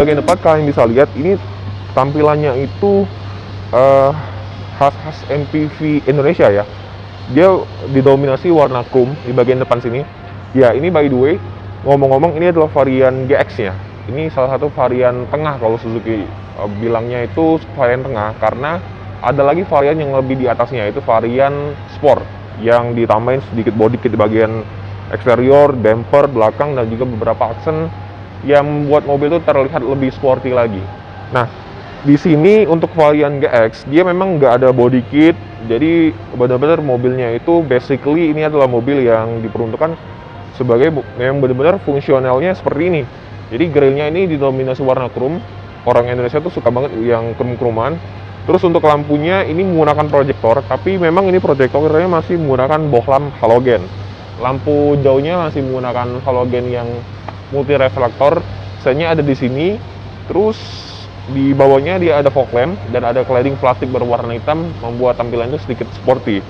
bagian depan kalian bisa lihat ini tampilannya itu khas MPV Indonesia ya. Dia didominasi warna chrome di bagian depan sini. Ya, ini by the way, ngomong-ngomong ini adalah varian GX-nya. Ini salah satu varian tengah kalau Suzuki bilangnya itu varian tengah, karena ada lagi varian yang lebih di atasnya, itu varian sport yang ditambahin sedikit body kit di bagian eksterior, damper, belakang, dan juga beberapa aksen yang membuat mobil itu terlihat lebih sporty lagi. Nah, di sini untuk varian GX dia memang nggak ada body kit, jadi benar-benar mobilnya itu basically ini adalah mobil yang diperuntukkan sebagai yang benar-benar fungsionalnya seperti ini. Jadi grillnya ini didominasi warna chrome. Orang Indonesia tuh suka banget yang chrome-chromean. Terus untuk lampunya ini menggunakan proyektor, tapi memang ini proyektornya masih menggunakan bohlam halogen. Lampu jauhnya masih menggunakan halogen yang multi reflektor. Senya ada di sini. Terus di bawahnya dia ada fog lamp dan ada cladding plastik berwarna hitam, membuat tampilan itu sedikit sporty.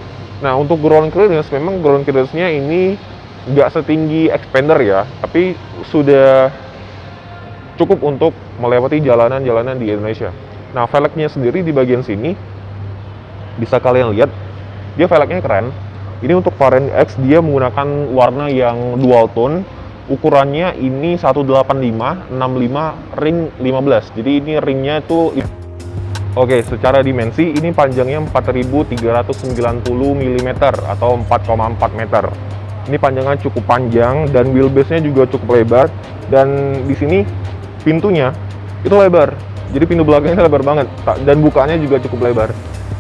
Nah, untuk ground clearance, memang ground clearance-nya ini nggak setinggi Expander ya, tapi sudah cukup untuk melewati jalanan-jalanan di Indonesia. Nah, velgnya sendiri di bagian sini bisa kalian lihat, dia velgnya keren. Ini untuk varian X dia menggunakan warna yang dual tone. Ukurannya ini 185 65 ring 15. Jadi ini ringnya itu oke, secara dimensi ini panjangnya 4390 mm atau 4,4 meter. Ini panjangnya cukup panjang dan wheelbase-nya juga cukup lebar, dan di sini pintunya itu lebar. Jadi pintu belakangnya lebar banget dan bukanya juga cukup lebar.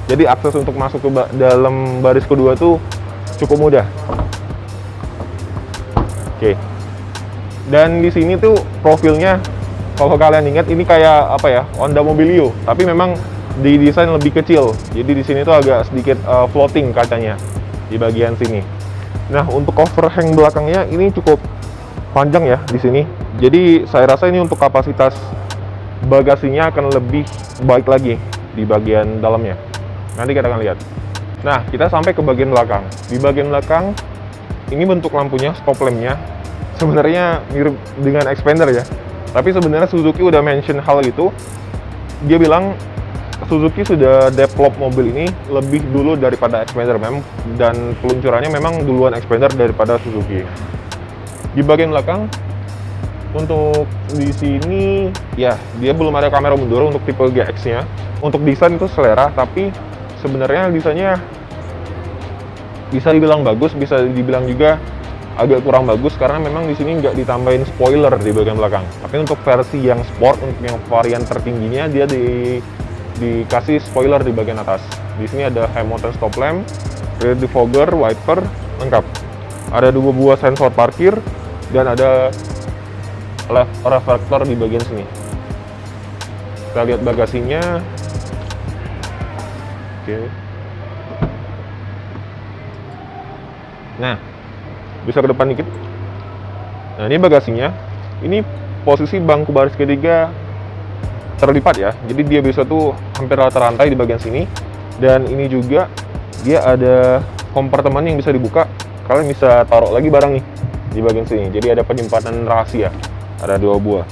Jadi akses untuk masuk ke dalam baris kedua tuh cukup mudah. Oke. Dan di sini tuh profilnya, kalau kalian ingat ini kayak apa ya, Honda Mobilio, tapi memang didesain lebih kecil. Jadi di sini tuh agak sedikit floating kacanya di bagian sini. Nah, untuk overhang belakangnya ini cukup panjang ya di sini. Jadi saya rasa ini untuk kapasitas bagasinya akan lebih baik lagi di bagian dalamnya. Nanti kita akan lihat. Nah, kita sampai ke bagian belakang. Di bagian belakang ini bentuk lampunya, stop lampnya sebenarnya mirip dengan Expander ya, tapi sebenarnya Suzuki udah mention hal itu. Dia bilang Suzuki sudah develop mobil ini lebih dulu daripada Expander dan peluncurannya memang duluan Expander daripada Suzuki. Di bagian belakang untuk di sini ya dia belum ada kamera mundur untuk tipe GX-nya. Untuk desain itu selera, tapi sebenarnya desainnya bisa dibilang bagus, bisa dibilang juga agak kurang bagus karena memang di sini nggak ditambahin spoiler di bagian belakang. Tapi untuk versi yang sport, untuk yang varian tertingginya dia dikasih spoiler di bagian atas. Di sini ada high mountain stop lamp, rear defogger, wiper, lengkap. Ada 2 buah sensor parkir dan ada left reflector di bagian sini. Kita lihat bagasinya. Oke. Nah, bisa ke depan dikit. Nah, ini bagasinya. Ini posisi bangku baris ketiga terlipat ya. Jadi dia bisa tuh hampir rata-rantai di bagian sini. Dan ini juga dia ada kompartemen yang bisa dibuka. Kalian bisa taruh lagi barang nih di bagian sini. Jadi ada penyimpanan rahasia. Ada 2 buah.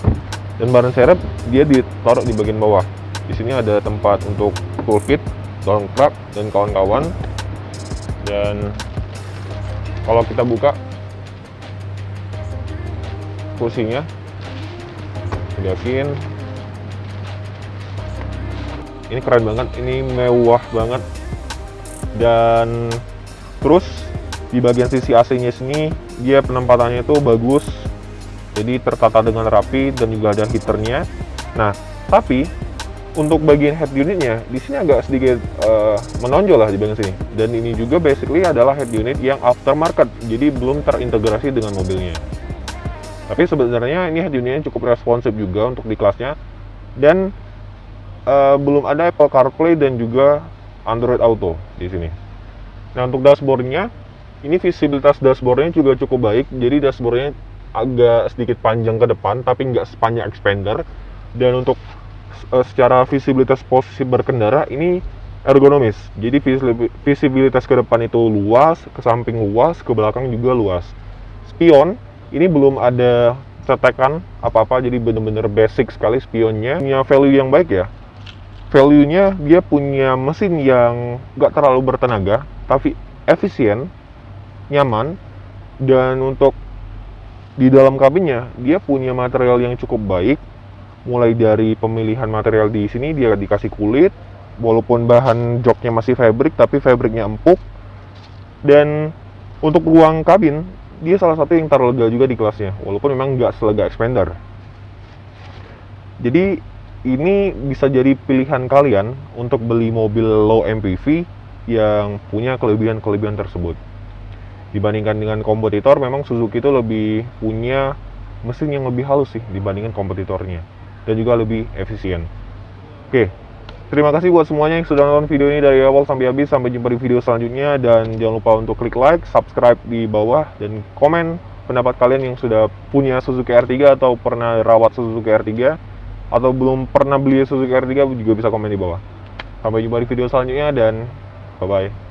Dan ban serep dia ditaruh di bagian bawah. Di sini ada tempat untuk toolkit, dongkrak dan kawan-kawan. Dan kalau kita buka kursinya, yakin ini keren banget, ini mewah banget. Dan terus di bagian sisi AC-nya sini dia penempatannya itu bagus, jadi tertata dengan rapi dan juga ada heaternya. Nah, tapi untuk bagian head unitnya di sini agak sedikit menonjol lah di bagian sini. Dan ini juga basically adalah head unit yang aftermarket, jadi belum terintegrasi dengan mobilnya. Tapi sebenarnya ini head unitnya cukup responsif juga untuk di kelasnya. Dan belum ada Apple CarPlay dan juga Android Auto di sini. Nah, untuk dashboardnya, ini visibilitas dashboardnya juga cukup baik. Jadi dashboardnya agak sedikit panjang ke depan, tapi nggak sepanjang Expander. Dan untuk secara visibilitas posisi berkendara ini ergonomis. Jadi visibilitas ke depan itu luas, ke samping luas, ke belakang juga luas. Spion ini belum ada cetekan apa-apa, jadi bener-bener basic sekali spionnya. Punya value yang baik ya. Value-nya dia punya mesin yang nggak terlalu bertenaga, tapi efisien, nyaman, dan untuk di dalam kabinnya dia punya material yang cukup baik. Mulai dari pemilihan material di sini dia dikasih kulit, walaupun bahan joknya masih fabric, tapi fabricnya empuk. Dan untuk ruang kabin dia salah satu yang terlega juga di kelasnya, walaupun memang nggak selega Xpander. Jadi ini bisa jadi pilihan kalian untuk beli mobil low MPV yang punya kelebihan-kelebihan tersebut. Dibandingkan dengan kompetitor, memang Suzuki itu lebih punya mesin yang lebih halus sih dibandingkan kompetitornya, dan juga lebih efisien. Oke, terima kasih buat semuanya yang sudah nonton video ini dari awal sampai habis. Sampai jumpa di video selanjutnya, dan jangan lupa untuk klik like, subscribe di bawah, dan komen pendapat kalian yang sudah punya Suzuki R3 atau pernah rawat Suzuki R3 atau belum pernah beli Suzuki R3 juga bisa komen di bawah. Sampai jumpa di video selanjutnya, dan bye-bye.